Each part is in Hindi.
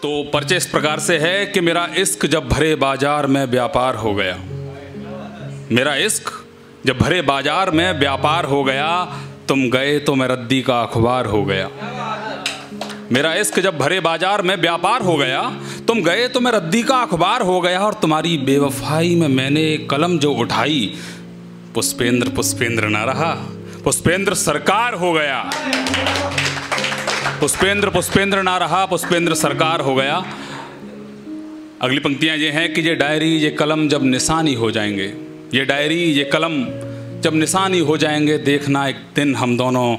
तो परिचय इस प्रकार से है कि मेरा इश्क जब भरे बाजार में व्यापार हो गया। मेरा इश्क जब भरे बाजार में व्यापार हो गया, तुम गए तो मैं रद्दी का अखबार हो गया। मेरा इश्क जब भरे बाजार में व्यापार हो गया, तुम गए तो मैं रद्दी का अखबार हो गया। और तुम्हारी बेवफाई में मैंने कलम जो उठाई, पुष्पेंद्र पुष्पेंद्र ना रहा, पुष्पेंद्र सरकार हो गया। पुष्पेंद्र पुष्पेंद्र ना रहा, पुष्पेंद्र सरकार हो गया। अगली पंक्तियां ये हैं कि ये डायरी ये कलम जब निशानी हो जाएंगे, ये डायरी ये कलम जब निशानी हो जाएंगे, देखना एक दिन हम दोनों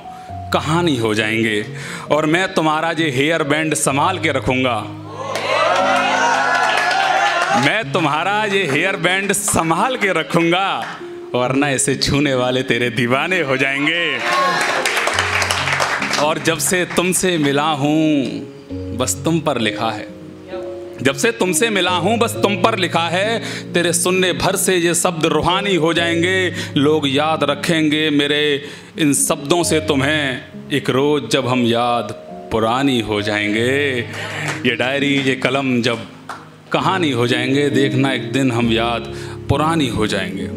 कहानी हो जाएंगे। और मैं तुम्हारा ये हेयर बैंड संभाल के रखूंगा, मैं तुम्हारा ये हेयर बैंड संभाल के रखूंगा, वरना इसे छूने वाले तेरे दीवाने हो जाएंगे। और जब से तुमसे मिला हूं बस तुम पर लिखा है, जब से तुमसे मिला हूं बस तुम पर लिखा है। तेरे सुनने भर से ये शब्द रूहानी हो जाएंगे, लोग याद रखेंगे मेरे इन शब्दों से तुम्हें, एक रोज जब हम याद पुरानी हो जाएंगे। ये डायरी ये कलम जब कहानी हो जाएंगे, देखना एक दिन हम याद पुरानी हो जाएंगे।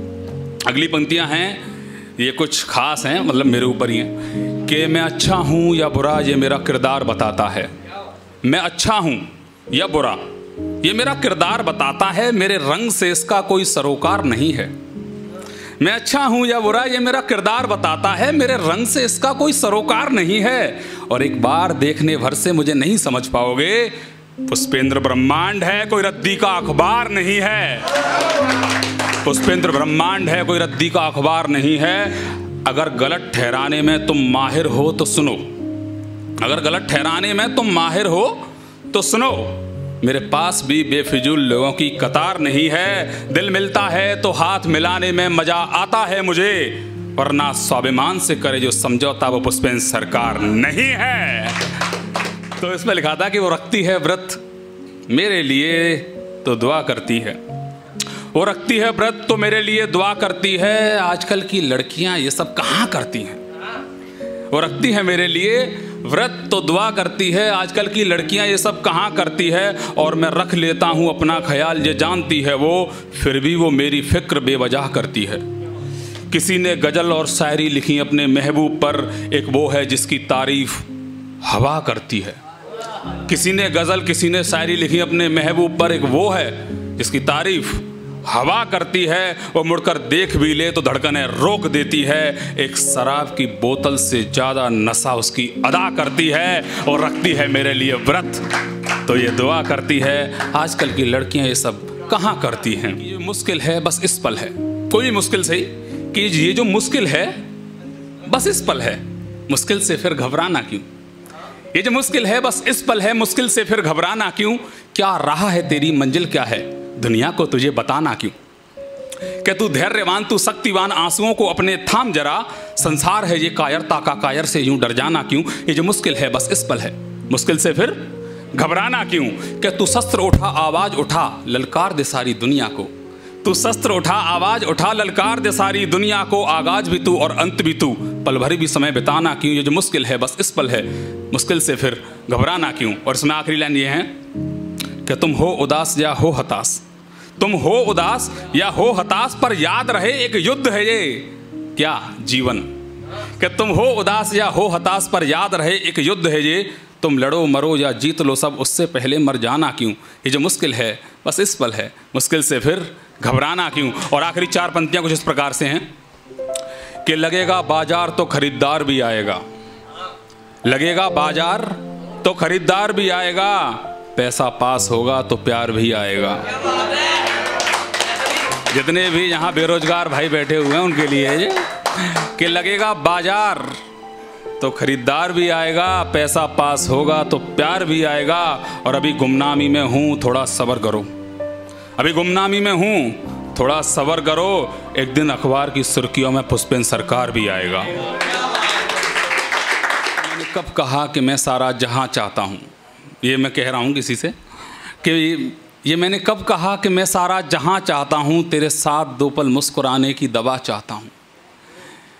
अगली पंक्तियां हैं, ये कुछ खास हैं, मतलब मेरे ऊपर ही हैं कि मैं अच्छा हूं या बुरा ये मेरा किरदार बताता है। मैं अच्छा हूं या बुरा ये मेरा किरदार बताता है, मेरे रंग से इसका कोई सरोकार नहीं है। मैं अच्छा हूं या बुरा ये मेरा किरदार बताता है, मेरे रंग से इसका कोई सरोकार नहीं है। और एक बार देखने भर से मुझे नहीं समझ पाओगे, पुष्पेंद्र ब्रह्मांड है कोई रद्दी का अखबार नहीं है। पुष्पेंद्र ब्रह्मांड है कोई रद्दी का अखबार नहीं है। अगर गलत ठहराने में तुम माहिर हो तो सुनो, अगर गलत ठहराने में तुम माहिर हो तो सुनो, मेरे पास भी बेफिजूल लोगों की कतार नहीं है। दिल मिलता है तो हाथ मिलाने में मजा आता है मुझे, वरना स्वाभिमान से करे जो समझौता वो पुष्पेंद्र सरकार नहीं है। तो इसमें लिखा था कि वो रखती है व्रत मेरे लिए तो दुआ करती है, वो रखती है व्रत तो मेरे लिए दुआ करती है। आजकल की लड़कियां ये सब कहाँ करती हैं? वो रखती है मेरे लिए व्रत तो दुआ करती है, आजकल की लड़कियां ये सब कहाँ करती है। और मैं रख लेता हूँ अपना ख्याल ये जानती है वो, फिर भी वो मेरी फिक्र बेवजह करती है। किसी ने गज़ल और शायरी लिखी अपने महबूब पर, एक वो है जिसकी तारीफ हवा करती है। किसी ने गज़ल किसी ने शायरी लिखी अपने महबूब पर, एक वो है जिसकी तारीफ हवा करती है। वो मुड़कर देख भी ले तो धड़कनें रोक देती है। एक शराब की बोतल से ज़्यादा नशा उसकी अदा करती है, और रखती है मेरे लिए व्रत तो ये दुआ करती है। आजकल की लड़कियां ये सब कहाँ करती हैं? ये मुश्किल है बस इस पल है, कोई मुश्किल सही कि ये जो मुश्किल है बस इस पल है, मुश्किल से फिर घबराना क्यों? ये जो मुश्किल है बस इस पल है, मुश्किल से फिर घबराना क्यों? क्या राह है तेरी मंजिल क्या है, दुनिया को तुझे बताना क्यों? कि तू धैर्यवान तू शक्तिवान, आंसुओं को अपने थाम जरा, संसार है ये कायरता का, कायर से यूं डर जाना क्यों? ये जो मुश्किल है बस इस पल है, मुश्किल से फिर घबराना क्यों? कि तू शस्त्र उठा आवाज उठा ललकार दे सारी दुनिया को, तू शस्त्र उठा आवाज उठा ललकार दे सारी दुनिया को, आगाज भी तू और अंत भी तू, पल भर भी समय बिताना क्यों? ये जो मुश्किल है बस इस पल है, मुश्किल से फिर घबराना क्यों? और इसमें आखिरी लाइन ये है कि तुम हो उदास या हो हताश, तुम हो उदास या हो हताश, पर याद रहे एक युद्ध है ये क्या जीवन। कि तुम हो उदास या हो हताश, पर याद रहे एक युद्ध है ये, तुम लड़ो मरो या जीत लो सब, उससे पहले मर जाना क्यों? ये जो मुश्किल है बस इस पल है, मुश्किल से फिर घबराना क्यों? और आखिरी चार पंक्तियां कुछ इस प्रकार से हैं कि लगेगा बाजार तो खरीदार भी आएगा, लगेगा बाजार तो खरीदार भी आएगा, पैसा पास होगा तो प्यार भी आएगा। जितने भी यहाँ बेरोजगार भाई बैठे हुए हैं उनके लिए ये कि लगेगा बाजार तो खरीदार भी आएगा, पैसा पास होगा तो प्यार भी आएगा। और अभी गुमनामी में हूँ थोड़ा सब्र करो, अभी गुमनामी में हूँ थोड़ा सब्र करो, एक दिन अखबार की सुर्खियों में पुष्पेंद्र सरकार भी आएगा। मैंने कब कहा कि मैं सारा जहां चाहता हूँ, ये मैं कह रहा हूँ किसी से कि ये मैंने कब कहा कि मैं सारा जहां चाहता हूँ, तेरे साथ दो पल मुस्कुराने की दवा चाहता हूँ।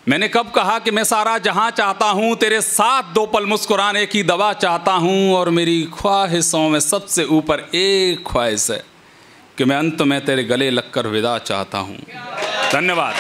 मैंने कब कहा कि मैं सारा जहां चाहता हूं, तेरे साथ 2 पल मुस्कुराने की दवा चाहता हूं, और मेरी ख्वाहिशों में सबसे ऊपर एक ख्वाहिश है कि मैं अंत में तेरे गले लगकर विदा चाहता हूं। धन्यवाद।